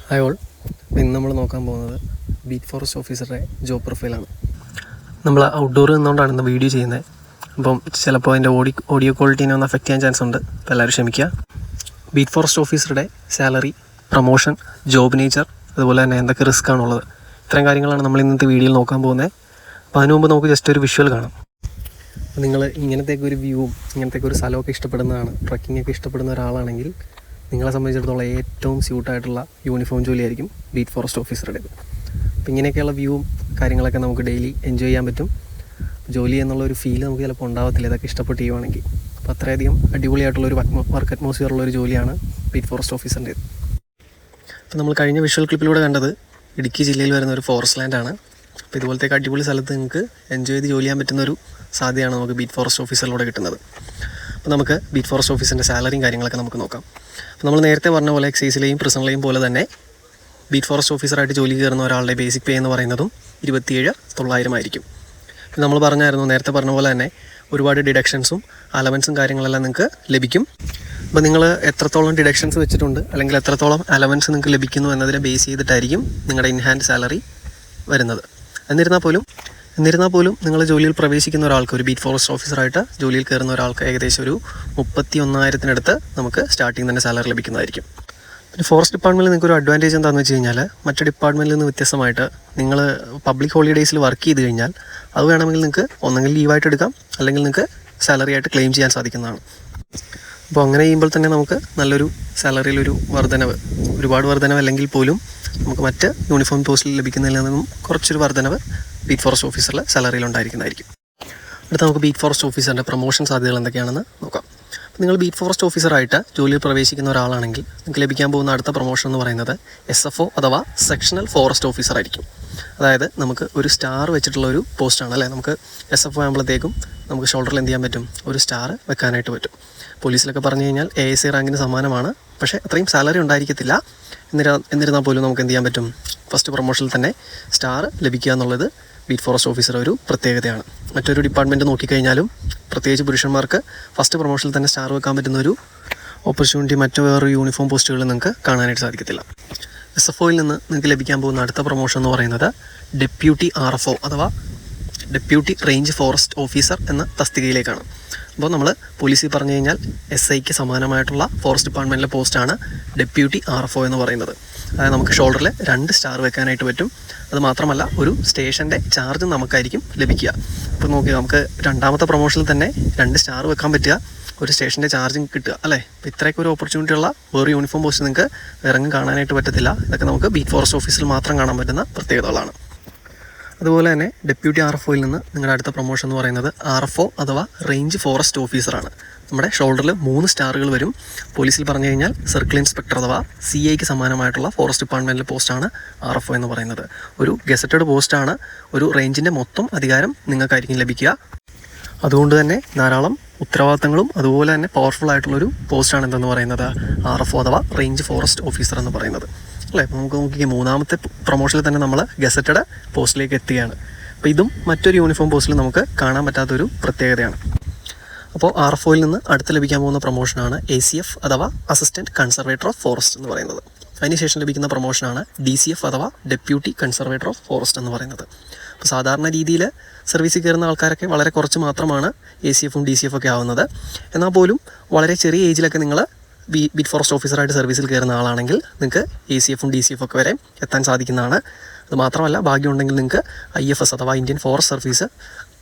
Hi all. ഇന്ന് നമ്മൾ നോക്കാൻ പോകുന്നത് ബീറ്റ് ഫോറസ്റ്റ് ഓഫീസറുടെ ജോബ് പ്രൊഫൈലാണ്. നമ്മൾ ഔട്ട്ഡോർ നിന്നുകൊണ്ടാണ് ഇന്ന് വീഡിയോ ചെയ്യുന്നത്. അപ്പം ചിലപ്പോൾ അതിൻ്റെ ഓഡിയോ ക്വാളിറ്റീനെ ഒന്ന് അഫക്റ്റ് ചെയ്യാൻ ചാൻസ് ഉണ്ട്. അപ്പോൾ എല്ലാവരും ക്ഷമിക്കുക. ബീറ്റ് ഫോറസ്റ്റ് ഓഫീസറുടെ സാലറി, പ്രൊമോഷൻ, ജോബ് നേച്ചർ, അതുപോലെ തന്നെ എന്തൊക്കെ റിസ്ക് ആണുള്ളത്, ഇത്തരം കാര്യങ്ങളാണ് നമ്മൾ ഇന്നത്തെ വീഡിയോയിൽ നോക്കാൻ പോകുന്നത്. അപ്പോൾ അതിനു മുമ്പ് നമുക്ക് ജസ്റ്റ് ഒരു വിഷ്വൽ കാണാം. നിങ്ങൾ ഇങ്ങനത്തേക്ക് ഒരു വ്യൂവും ഇങ്ങനത്തേക്ക് ഒരു സ്ഥലമൊക്കെ ഇഷ്ടപ്പെടുന്നതാണ്, ട്രക്കിംഗ് ഒക്കെ ഇഷ്ടപ്പെടുന്ന ഒരാളാണെങ്കിൽ നിങ്ങളെ സംബന്ധിച്ചിടത്തോളം ഏറ്റവും സ്യൂട്ടായിട്ടുള്ള യൂണിഫോം ജോലിയായിരിക്കും ബീറ്റ് ഫോറസ്റ്റ് ഓഫീസറുടേത്. അപ്പോൾ ഇങ്ങനെയൊക്കെയുള്ള വ്യൂവും കാര്യങ്ങളൊക്കെ നമുക്ക് ഡെയിലി എൻജോയ് ചെയ്യാൻ പറ്റും. ജോലി എന്നുള്ളൊരു ഫീൽ നമുക്ക് ചിലപ്പോൾ ഉണ്ടാകത്തില്ല ഇതൊക്കെ ഇഷ്ടപ്പെട്ട് ചെയ്യുവാണെങ്കിൽ. അപ്പോൾ അത്രയധികം അടിപൊളിയായിട്ടുള്ളൊരു വർക്ക് അറ്റ്മോസ്ഫിയറുള്ളൊരു ജോലിയാണ് ബീറ്റ് ഫോറസ്റ്റ് ഓഫീസറിൻ്റേത്. അപ്പോൾ നമ്മൾ കഴിഞ്ഞ വിഷ്വൽ ക്ലിപ്പിലൂടെ കണ്ടത് ഇടുക്കി ജില്ലയിൽ വരുന്ന ഒരു ഫോറസ്റ്റ് ലാൻഡാണ്. അപ്പോൾ ഇതുപോലത്തെ അടിപൊളി സ്ഥലത്ത് നിങ്ങൾക്ക് എൻജോയ് ചെയ്ത് ജോലി ചെയ്യാൻ പറ്റുന്നൊരു സാധ്യതയാണ് നമുക്ക് ബീറ്റ് ഫോറസ്റ്റ് ഓഫീസറിലൂടെ കിട്ടുന്നത്. അപ്പോൾ നമുക്ക് ബീറ്റ് ഫോറസ്റ്റ് ഓഫീസറിൻ്റെ സാലറിയും കാര്യങ്ങളൊക്കെ നമുക്ക് നോക്കാം. അപ്പോൾ നമ്മൾ നേരത്തെ പറഞ്ഞ പോലെ എക്സൈസിലെയും പ്രിസണിലെയും പോലെ തന്നെ ബീറ്റ് ഫോറസ്റ്റ് ഓഫീസറായിട്ട് ജോലി കയറുന്ന ഒരാളുടെ ബേസിക് പേ എന്ന് പറയുന്നതും 27,900 ആയിരിക്കും. നമ്മൾ നേരത്തെ പറഞ്ഞ പോലെ തന്നെ ഒരുപാട് ഡിഡക്ഷൻസും അലവൻസും കാര്യങ്ങളെല്ലാം നിങ്ങൾക്ക് ലഭിക്കും. അപ്പോൾ നിങ്ങൾ എത്രത്തോളം ഡിഡക്ഷൻസ് വെച്ചിട്ടുണ്ട് അല്ലെങ്കിൽ എത്രത്തോളം അലവൻസ് നിങ്ങൾക്ക് ലഭിക്കുന്നു എന്നതിനെ ബേസ് ചെയ്തിട്ടായിരിക്കും നിങ്ങളുടെ ഇൻഹാൻഡ് സാലറി വരുന്നത്. എന്നിരുന്നാൽ പോലും നിങ്ങൾ ജോലിയിൽ പ്രവേശിക്കുന്ന ഒരാൾക്ക്, ഒരു ബീറ്റ് ഫോറസ്റ്റ് ഓഫീസറായിട്ട് ജോലിയിൽ കയറുന്ന ഒരാൾക്ക് ഏകദേശം ഒരു 31,000-ത്തിനടുത്ത് നമുക്ക് സ്റ്റാർട്ടിങ് തന്നെ സാലറി ലഭിക്കുന്നതായിരിക്കും. പിന്നെ ഫോറസ്റ്റ് ഡിപ്പാർട്ട്മെൻറ്റിൽ നിങ്ങൾക്ക് ഒരു അഡ്വാൻറ്റേജ് എന്താണെന്ന് വെച്ച് കഴിഞ്ഞാൽ, മറ്റ് ഡിപ്പാർട്ട്മെൻറ്റിൽ നിന്ന് വ്യത്യസ്തമായിട്ട് നിങ്ങൾ പബ്ലിക് ഹോളിഡേയ്സിൽ വർക്ക് ചെയ്ത് കഴിഞ്ഞാൽ അത് വേണമെങ്കിൽ നിങ്ങൾക്ക് ഒന്നെങ്കിൽ ലീവായിട്ട് എടുക്കാം, അല്ലെങ്കിൽ നിങ്ങൾക്ക് സാലറി ആയിട്ട് ക്ലെയിം ചെയ്യാൻ സാധിക്കുന്നതാണ്. അപ്പോൾ അങ്ങനെ ചെയ്യുമ്പോൾ തന്നെ നമുക്ക് നല്ലൊരു സാലറിയിലൊരു ഒരുപാട് വർധനവ് അല്ലെങ്കിൽ പോലും നമുക്ക് മറ്റ് യൂണിഫോം പോസ്റ്റിൽ ലഭിക്കുന്നതിൽ നിന്നും കുറച്ചൊരു വർധനവ് ബീറ്റ് ഫോറസ്റ്റ് ഓഫീസറിലെ സാലറിയിൽ ഉണ്ടായിരിക്കുന്നതായിരിക്കും. അടുത്ത നമുക്ക് ബീറ്റ് ഫോറസ്റ്റ് ഓഫീസറിൻ്റെ പ്രൊമോഷൻ സാധ്യതകൾ എന്തൊക്കെയാണെന്ന് നോക്കാം. നിങ്ങൾ ബീറ്റ് ഫോറസ്റ്റ് ഓഫീസറായിട്ട് ജോലിയിൽ പ്രവേശിക്കുന്ന ഒരാളാണെങ്കിൽ നിങ്ങൾക്ക് ലഭിക്കാൻ പോകുന്ന അടുത്ത പ്രൊമോഷൻ എന്ന് പറയുന്നത് SFO അഥവാ സെക്ഷണൽ ഫോറസ്റ്റ് ഓഫീസർ ആയിരിക്കും. അതായത് നമുക്ക് ഒരു സ്റ്റാർ വെച്ചിട്ടുള്ള ഒരു പോസ്റ്റാണ് അല്ലേ. നമുക്ക് SFO ആകുമ്പോഴത്തേക്കും നമുക്ക് ഷോൾഡറിൽ എന്ത് ചെയ്യാൻ പറ്റും, ഒരു സ്റ്റാർ വെക്കാനായിട്ട് പറ്റും. പോലീസിലൊക്കെ പറഞ്ഞു കഴിഞ്ഞാൽ ASC റാങ്കിന് സമാനമാണ്, പക്ഷേ അത്രയും സാലറി ഉണ്ടായിരിക്കത്തില്ല. എന്നിരുന്നാൽ പോലും നമുക്ക് എന്ത് ചെയ്യാൻ പറ്റും, ഫസ്റ്റ് പ്രൊമോഷനിൽ തന്നെ സ്റ്റാർ ലഭിക്കുക എന്നുള്ളത് ബീറ്റ് ഫോറസ്റ്റ് ഓഫീസർ ഒരു പ്രത്യേകതയാണ്. മറ്റൊരു ഡിപ്പാർട്ട്മെൻറ്റ് നോക്കിക്കഴിഞ്ഞാലും പ്രത്യേകിച്ച് പുരുഷന്മാർക്ക് ഫസ്റ്റ് പ്രൊമോഷനിൽ തന്നെ സ്റ്റാർ വെക്കാൻ പറ്റുന്ന ഒരു ഓപ്പർച്യൂണിറ്റി മറ്റു വേറൊരു യൂണിഫോം പോസ്റ്റുകളിൽ നിങ്ങൾക്ക് കാണാനായിട്ട് സാധിക്കത്തില്ല. SFOയിൽ നിന്ന് നിങ്ങൾക്ക് ലഭിക്കാൻ പോകുന്ന അടുത്ത പ്രൊമോഷൻ എന്ന് പറയുന്നത് ഡെപ്യൂട്ടി RFO അഥവാ ഡെപ്യൂട്ടി റേഞ്ച് ഫോറസ്റ്റ് ഓഫീസർ എന്ന തസ്തികയിലേക്കാണ്. അപ്പോൾ നമ്മൾ പോലീസിൽ പറഞ്ഞു കഴിഞ്ഞാൽ SIക്ക് സമാനമായിട്ടുള്ള ഫോറസ്റ്റ് ഡിപ്പാർട്ട്മെൻറ്റിലെ പോസ്റ്റാണ് ഡെപ്യൂട്ടി RFO എന്ന് പറയുന്നത്. അതായത് നമുക്ക് ഷോൾഡറിൽ 2 സ്റ്റാർ വെക്കാനായിട്ട് പറ്റും. അത് മാത്രമല്ല ഒരു സ്റ്റേഷൻ്റെ ചാർജ് നമുക്കായിരിക്കും ലഭിക്കുക. അപ്പോൾ നോക്കി നമുക്ക് രണ്ടാമത്തെ പ്രൊമോഷനിൽ തന്നെ 2 സ്റ്റാർ വെക്കാൻ പറ്റുക, ഒരു സ്റ്റേഷൻ്റെ ചാർജും കിട്ടുക അല്ലേ. അപ്പോൾ ഇത്രയൊക്കെ ഒരു ഓപ്പർച്യൂണിറ്റി ഉള്ള വേറെ യൂണിഫോം പോസ്റ്റ് നിങ്ങൾക്ക് ഇറങ്ങി കാണാനായിട്ട് പറ്റത്തില്ല. ഇതൊക്കെ നമുക്ക് ബീറ്റ് ഫോറസ്റ്റ് ഓഫീസിൽ മാത്രം കാണാൻ പറ്റുന്ന പ്രത്യേകതകളാണ്. അതുപോലെ തന്നെ ഡെപ്യൂട്ടി RFOയിൽ നിന്ന് നിങ്ങളുടെ അടുത്ത പ്രൊമോഷൻ എന്ന് പറയുന്നത് RFO അഥവാ റേഞ്ച് ഫോറസ്റ്റ് ഓഫീസറാണ്. നമ്മുടെ ഷോൾഡറിൽ 3 സ്റ്റാറുകൾ വരും. പോലീസിൽ പറഞ്ഞു കഴിഞ്ഞാൽ സർക്കിൾ ഇൻസ്പെക്ടർ അഥവാ CIക്ക് സമാനമായിട്ടുള്ള ഫോറസ്റ്റ് ഡിപ്പാർട്ട്മെൻറ്റിലെ പോസ്റ്റാണ് RFO എന്ന് പറയുന്നത്. ഒരു ഗസറ്റഡ് പോസ്റ്റാണ്. ഒരു റേഞ്ചിൻ്റെ മൊത്തം അധികാരം നിങ്ങൾക്കായിരിക്കും ലഭിക്കുക. അതുകൊണ്ട് തന്നെ ധാരാളം ഉത്തരവാദിത്തങ്ങളും അതുപോലെ തന്നെ പവർഫുൾ ആയിട്ടുള്ളൊരു പോസ്റ്റാണ് എന്തെന്ന് പറയുന്നത് RFO അഥവാ റേഞ്ച് ഫോറസ്റ്റ് ഓഫീസർ എന്ന് പറയുന്നത് അല്ലേ. അപ്പോൾ നമുക്ക് നോക്കിയാൽ മൂന്നാമത്തെ പ്രൊമോഷനിൽ തന്നെ നമ്മൾ ഗസറ്റഡ് പോസ്റ്റിലേക്ക് എത്തുകയാണ്. അപ്പോൾ ഇതും മറ്റൊരു യൂണിഫോം പോസ്റ്റിൽ നമുക്ക് കാണാൻ പറ്റാത്തൊരു പ്രത്യേകതയാണ്. അപ്പോൾ RFOയിൽ നിന്ന് അടുത്ത് ലഭിക്കാൻ പോകുന്ന പ്രൊമോഷനാണ് ACF അഥവാ അസിസ്റ്റൻറ്റ് കൺസർവേറ്റർ ഓഫ് ഫോറസ്റ്റ് എന്ന് പറയുന്നത്. അതിനുശേഷം ലഭിക്കുന്ന പ്രൊമോഷനാണ് DCF അഥവാ ഡെപ്യൂട്ടി കൺസർവേറ്റർ ഓഫ് ഫോറസ്റ്റ് എന്ന് പറയുന്നത്. അപ്പോൾ സാധാരണ രീതിയിൽ സർവീസിൽ കയറുന്ന ആൾക്കാരൊക്കെ വളരെ കുറച്ച് മാത്രമാണ് ACFും DCF ഒക്കെ ആവുന്നത്. എന്നാൽ പോലും വളരെ ചെറിയ ഏജിലൊക്കെ നിങ്ങൾ ബീറ്റ് ഫോറസ്റ്റ് ഓഫീസറായിട്ട് സർവീസിൽ കയറുന്ന ആളാണെങ്കിൽ നിങ്ങൾക്ക് ACFും DCF ഒക്കെ വരെ എത്താൻ സാധിക്കുന്നതാണ്. അത് മാത്രമല്ല ഭാഗ്യമുണ്ടെങ്കിൽ നിങ്ങൾക്ക് IFS അഥവാ ഇന്ത്യൻ ഫോറസ്റ്റ് സർവീസ്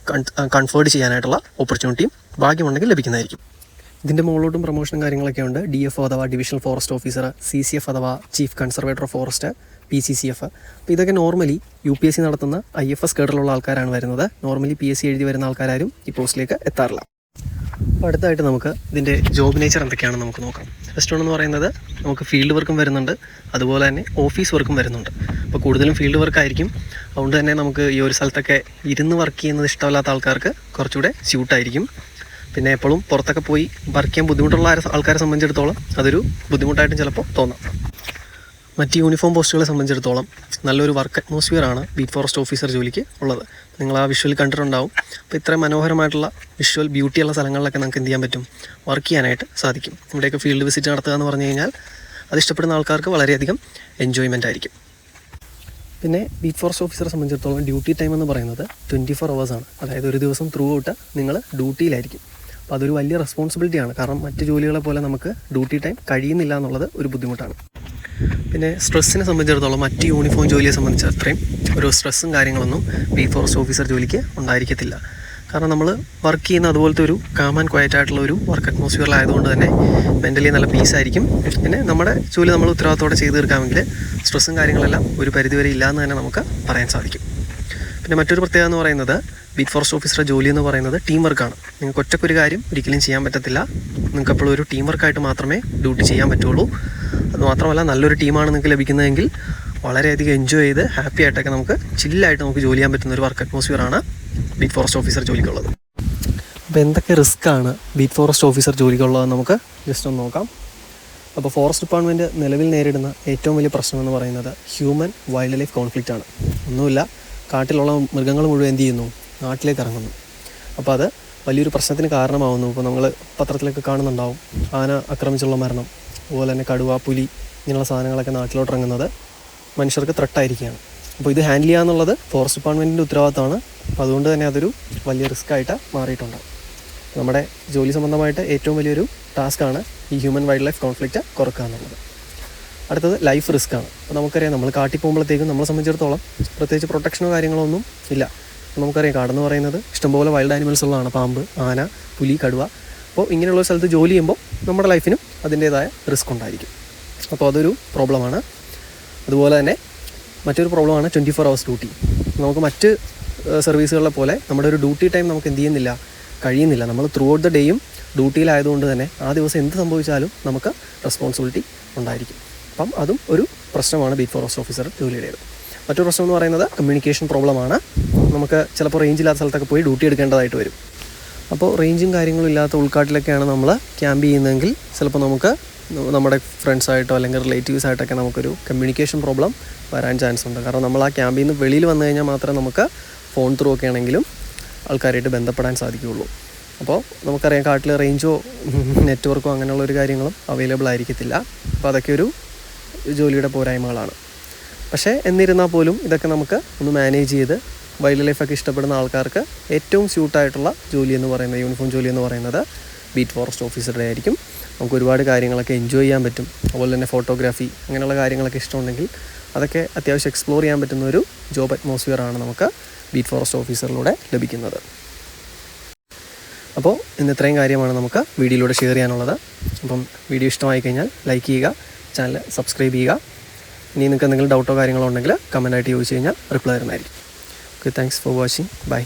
കൺഫേർഡ് ചെയ്യാനായിട്ടുള്ള ഓപ്പർച്യൂണിറ്റിയും ഭാഗ്യമുണ്ടെങ്കിൽ ലഭിക്കുന്നതായിരിക്കും. ഇതിൻ്റെ മുകളിലോട്ടും പ്രൊമോഷനും കാര്യങ്ങളൊക്കെ ഉണ്ട്. DFO അഥവാ ഡിവിഷണൽ ഫോറസ്റ്റ് ഓഫീസർ, CCF അഥവാ chief conservator of forest, PCCF. അപ്പോൾ ഇതൊക്കെ നോർമലി UPSC നടത്തുന്ന IFS കേഡറിലുള്ള ആൾക്കാരാണ് വരുന്നത്. നോർമലി PSC എഴുതി വരുന്ന ആൾക്കാരും ഈ പോസ്റ്റിലേക്ക് എത്താറില്ല. അപ്പോൾ അടുത്തായിട്ട് നമുക്ക് ഇതിൻ്റെ ജോബ് നേച്ചർ എന്തൊക്കെയാണെന്ന് നമുക്ക് നോക്കാം. ഫസ്റ്റ് വൺ എന്ന് പറയുന്നത് നമുക്ക് ഫീൽഡ് വർക്കും വരുന്നുണ്ട്, അതുപോലെ തന്നെ ഓഫീസ് വർക്കും വരുന്നുണ്ട്. അപ്പോൾ കൂടുതലും ഫീൽഡ് വർക്കായിരിക്കും. അതുകൊണ്ട് തന്നെ നമുക്ക് ഈ ഒരു സ്ഥലത്തൊക്കെ ഇരുന്ന് വർക്ക് ചെയ്യുന്നത് ഇഷ്ടമല്ലാത്ത ആൾക്കാർക്ക് കുറച്ചുകൂടെ സ്യൂട്ടായിരിക്കും. പിന്നെ എപ്പോഴും പുറത്തൊക്കെ പോയി വർക്ക് ചെയ്യാൻ ബുദ്ധിമുട്ടുള്ള ആൾക്കാരെ സംബന്ധിച്ചിടത്തോളം അതൊരു ബുദ്ധിമുട്ടായിട്ടും ചിലപ്പോൾ തോന്നാം. മറ്റ് യൂണിഫോം പോസ്റ്റുകളെ സംബന്ധിച്ചിടത്തോളം നല്ലൊരു വർക്ക് അറ്റ്മോസ്ഫിയറാണ് ബീറ്റ് ഫോറസ്റ്റ് ഓഫീസർ ജോലിക്ക് ഉള്ളത്. നിങ്ങൾ ആ വിഷ്വൽ കണ്ടിട്ടുണ്ടാവും. അപ്പോൾ ഇത്രയും മനോഹരമായിട്ടുള്ള വിഷ്വൽ ബ്യൂട്ടിയുള്ള സ്ഥലങ്ങളിലൊക്കെ നമുക്ക് എന്ത് ചെയ്യാൻ പറ്റും, വർക്ക് ചെയ്യാനായിട്ട് സാധിക്കും. ഇവിടെയൊക്കെ ഫീൽഡ് വിസിറ്റ് നടത്തുക എന്ന് പറഞ്ഞു കഴിഞ്ഞാൽ അത് ഇഷ്ടപ്പെടുന്ന ആൾക്കാർക്ക് വളരെയധികം എൻജോയ്മെൻ്റ് ആയിരിക്കും. പിന്നെ ബീറ്റ് ഫോറസ്റ്റ് ഓഫീസറെ സംബന്ധിച്ചിടത്തോളം ഡ്യൂട്ടി ടൈം എന്ന് പറയുന്നത് 24 hours ആണ്. അതായത് ഒരു ദിവസം ത്രൂ ഔട്ട് നിങ്ങൾ ഡ്യൂട്ടിയിലായിരിക്കും. അപ്പോൾ അതൊരു വലിയ റെസ്പോൺസിബിലിറ്റിയാണ്. കാരണം മറ്റ് ജോലികളെ പോലെ നമുക്ക് ഡ്യൂട്ടി ടൈം കഴിയുന്നില്ല എന്നുള്ളത് ഒരു ബുദ്ധിമുട്ടാണ്. പിന്നെ സ്ട്രെസ്സിനെ സംബന്ധിച്ചിടത്തോളം മറ്റ് യൂണിഫോം ജോലിയെ സംബന്ധിച്ച് അത്രയും ഒരു സ്ട്രെസ്സും കാര്യങ്ങളൊന്നും ബീറ്റ് ഫോറസ്റ്റ് ഓഫീസർ ജോലിക്ക് ഉണ്ടായിരിക്കത്തില്ല. കാരണം നമ്മൾ വർക്ക് ചെയ്യുന്ന അതുപോലത്തെ ഒരു കാം ആൻഡ് ക്വയറ്റ് ആയിട്ടുള്ള ഒരു വർക്ക് അറ്റ്മോസ്ഫിയറിലായതുകൊണ്ട് തന്നെ മെൻ്റലി നല്ല പീസായിരിക്കും. പിന്നെ നമ്മുടെ ജോലി നമ്മൾ ഉത്തരവാദിത്തോടെ ചെയ്ത് തീർക്കാമെങ്കിൽ സ്ട്രെസ്സും കാര്യങ്ങളെല്ലാം ഒരു പരിധിവരെ ഇല്ലയെന്ന് തന്നെ നമുക്ക് പറയാൻ സാധിക്കും. പിന്നെ മറ്റൊരു പ്രത്യേകത എന്ന് പറയുന്നത് ബീറ്റ് ഫോറസ്റ്റ് ഓഫീസറുടെ ജോലി എന്ന് പറയുന്നത് ടീം വർക്കാണ്. നിങ്ങൾക്ക് ഒറ്റക്കൊരു കാര്യം ഒരിക്കലും ചെയ്യാൻ പറ്റത്തില്ല. നിങ്ങൾക്ക് എപ്പോഴും ഒരു ടീം വർക്കായിട്ട് മാത്രമേ ഡ്യൂട്ടി ചെയ്യാൻ പറ്റുള്ളൂ. അതുമാത്രമല്ല നല്ലൊരു ടീമാണ് നിങ്ങൾക്ക് ലഭിക്കുന്നതെങ്കിൽ വളരെയധികം എൻജോയ് ചെയ്ത് ഹാപ്പി ആയിട്ടൊക്കെ നമുക്ക് ചില്ലായിട്ട് നമുക്ക് ജോലി ചെയ്യാൻ പറ്റുന്ന ഒരു വർക്ക് അറ്റ്മോസ്ഫിയറാണ് ബീറ്റ് ഫോറസ്റ്റ് ഓഫീസർ ജോലിക്കുള്ളത്. അപ്പോൾ എന്തൊക്കെ റിസ്ക്കാണ് ബീറ്റ് ഫോറസ്റ്റ് ഓഫീസർ ജോലിക്കുള്ളതെന്ന് നമുക്ക് ജസ്റ്റ് ഒന്ന് നോക്കാം. അപ്പോൾ ഫോറസ്റ്റ് ഡിപ്പാർട്ട്മെൻറ്റ് നിലവിൽ നേരിടുന്ന ഏറ്റവും വലിയ പ്രശ്നം എന്ന് പറയുന്നത് ഹ്യൂമൻ വൈൽഡ് ലൈഫ് കോൺഫ്ലിക്റ്റ് ആണ്. ഒന്നുമില്ല, കാട്ടിലുള്ള മൃഗങ്ങൾ മുഴുവൻ എന്ത് ചെയ്യുന്നു, നാട്ടിലേക്ക് ഇറങ്ങുന്നു. അപ്പോൾ അത് വലിയൊരു പ്രശ്നത്തിന് കാരണമാവുന്നു. ഇപ്പോൾ നമ്മൾ പത്രത്തിലൊക്കെ കാണുന്നുണ്ടാവും ആന ആക്രമിച്ചുള്ള മരണം, അതുപോലെ തന്നെ കടുവ, പുലി ഇങ്ങനെയുള്ള സാധനങ്ങളൊക്കെ നാട്ടിലോട്ട് ഇറങ്ങുന്നത് മനുഷ്യർക്ക് ത്രെട്ടായിരിക്കുകയാണ്. അപ്പോൾ ഇത് ഹാൻഡിൽ ചെയ്യുക എന്നുള്ളത് ഫോറസ്റ്റ് ഡിപ്പാർട്ട്മെൻറ്റിൻ്റെ ഉത്തരവാദിത്തമാണ്. അപ്പോൾ അതുകൊണ്ട് തന്നെ അതൊരു വലിയ റിസ്ക് ആയിട്ട് മാറിയിട്ടുണ്ട്. നമ്മുടെ ജോലി സംബന്ധമായിട്ട് ഏറ്റവും വലിയൊരു ടാസ്ക്കാണ് ഈ ഹ്യൂമൻ വൈൽഡ് ലൈഫ് കോൺഫ്ലിക്റ്റ് കുറക്കുക എന്നുള്ളത്. അടുത്തത് ലൈഫ് റിസ്ക്കാണ്. അപ്പോൾ നമുക്കറിയാം നമ്മൾ കാട്ടിൽ പോകുമ്പോഴത്തേക്കും നമ്മളെ സംബന്ധിച്ചിടത്തോളം പ്രത്യേകിച്ച് പ്രൊട്ടക്ഷനോ കാര്യങ്ങളോ ഒന്നും ഇല്ല. നമുക്കറിയാം കാടെന്ന് പറയുന്നത് ഇഷ്ടംപോലെ വൈൽഡ് ആനിമൽസ് ഉള്ളതാണ്. പാമ്പ്, ആന, പുലി, കടുവ. അപ്പോൾ ഇങ്ങനെയുള്ള സ്ഥലത്ത് ജോലി ചെയ്യുമ്പോൾ നമ്മുടെ ലൈഫിനും അതിൻ്റേതായ റിസ്ക് ഉണ്ടായിരിക്കും. അപ്പോൾ അതൊരു പ്രോബ്ലമാണ്. അതുപോലെ തന്നെ മറ്റൊരു പ്രോബ്ലമാണ് 24 hours ഡ്യൂട്ടി. നമുക്ക് മറ്റ് സർവീസുകളെ പോലെ നമ്മുടെ ഒരു ഡ്യൂട്ടി ടൈം നമുക്ക് എന്ത് ചെയ്യുന്നില്ല, കഴിയുന്നില്ല. നമ്മൾ ത്രൂ ഔട്ട് ദ ഡേയും ഡ്യൂട്ടിയിലായതുകൊണ്ട് തന്നെ ആ ദിവസം എന്ത് സംഭവിച്ചാലും നമുക്ക് റെസ്പോൺസിബിലിറ്റി ഉണ്ടായിരിക്കും. അപ്പം അതും ഒരു പ്രശ്നമാണ് ബീറ്റ് ഫോറസ്റ്റ് ഓഫീസർ ജോലിയുടേത്. മറ്റൊരു പ്രശ്നം എന്ന് പറയുന്നത് കമ്മ്യൂണിക്കേഷൻ പ്രോബ്ലമാണ്. നമുക്ക് ചിലപ്പോൾ റേഞ്ച് ഇല്ലാത്ത സ്ഥലത്തൊക്കെ പോയി ഡ്യൂട്ടി എടുക്കേണ്ടതായിട്ട് വരും. അപ്പോൾ റേഞ്ചും കാര്യങ്ങളും ഇല്ലാത്ത ഉൾക്കാട്ടിലൊക്കെയാണ് നമ്മൾ ക്യാമ്പ് ചെയ്യുന്നതെങ്കിൽ ചിലപ്പോൾ നമുക്ക് നമ്മുടെ ഫ്രണ്ട്സായിട്ടോ അല്ലെങ്കിൽ റിലേറ്റീവ്സായിട്ടൊക്കെ നമുക്കൊരു കമ്മ്യൂണിക്കേഷൻ പ്രോബ്ലം വരാൻ ചാൻസ് ഉണ്ട്. കാരണം നമ്മൾ ആ ക്യാമ്പിൽ നിന്ന് വെളിയിൽ വന്നു കഴിഞ്ഞാൽ മാത്രമേ നമുക്ക് ഫോൺ ത്രൂ ഒക്കെ ആണെങ്കിലും ആൾക്കാരായിട്ട് ബന്ധപ്പെടാൻ സാധിക്കുകയുള്ളൂ. അപ്പോൾ നമുക്കറിയാം കാട്ടിൽ റേഞ്ചോ നെറ്റ്വർക്കോ അങ്ങനെയുള്ള ഒരു കാര്യങ്ങളും അവൈലബിൾ ആയിരിക്കത്തില്ല. അപ്പോൾ അതൊക്കെ ഒരു ജോലിയുടെ പോരായ്മകളാണ്. പക്ഷേ എന്നിരുന്നാൽ പോലും ഇതൊക്കെ നമുക്ക് ഒന്ന് മാനേജ് ചെയ്ത് വൈൽഡ് ലൈഫൊക്കെ ഇഷ്ടപ്പെടുന്ന ആൾക്കാർക്ക് ഏറ്റവും സ്യൂട്ടായിട്ടുള്ള ജോലി എന്ന് പറയുന്നത്, യൂണിഫോം ജോലി എന്ന് പറയുന്നത് ബീറ്റ് ഫോറസ്റ്റ് ഓഫീസറുടെ ആയിരിക്കും. നമുക്ക് ഒരുപാട് കാര്യങ്ങളൊക്കെ എൻജോയ് ചെയ്യാൻ പറ്റും. അതുപോലെ തന്നെ ഫോട്ടോഗ്രാഫി അങ്ങനെയുള്ള കാര്യങ്ങളൊക്കെ ഇഷ്ടമുണ്ടെങ്കിൽ അതൊക്കെ അത്യാവശ്യം എക്സ്പ്ലോർ ചെയ്യാൻ പറ്റുന്ന ഒരു ജോബ് അറ്റ്മോസ്ഫിയറാണ് നമുക്ക് ബീറ്റ് ഫോറസ്റ്റ് ഓഫീസറിലൂടെ ലഭിക്കുന്നത്. അപ്പോൾ ഇന്ന് ഇത്രയും കാര്യമാണ് നമുക്ക് വീഡിയോയിലൂടെ ഷെയർ ചെയ്യാനുള്ളത്. അപ്പം വീഡിയോ ഇഷ്ടമായി കഴിഞ്ഞാൽ ലൈക്ക് ചെയ്യുക, ചാനൽ സബ്സ്ക്രൈബ് ചെയ്യുക. ഇനി നിങ്ങൾക്ക് എന്തെങ്കിലും ഡൗട്ടോ കാര്യങ്ങളോ ഉണ്ടെങ്കിൽ കമൻറ്റായിട്ട് ചോദിച്ചു കഴിഞ്ഞാൽ റിപ്ലൈ തരുന്നതായിരിക്കും. Okay, thanks for watching. By.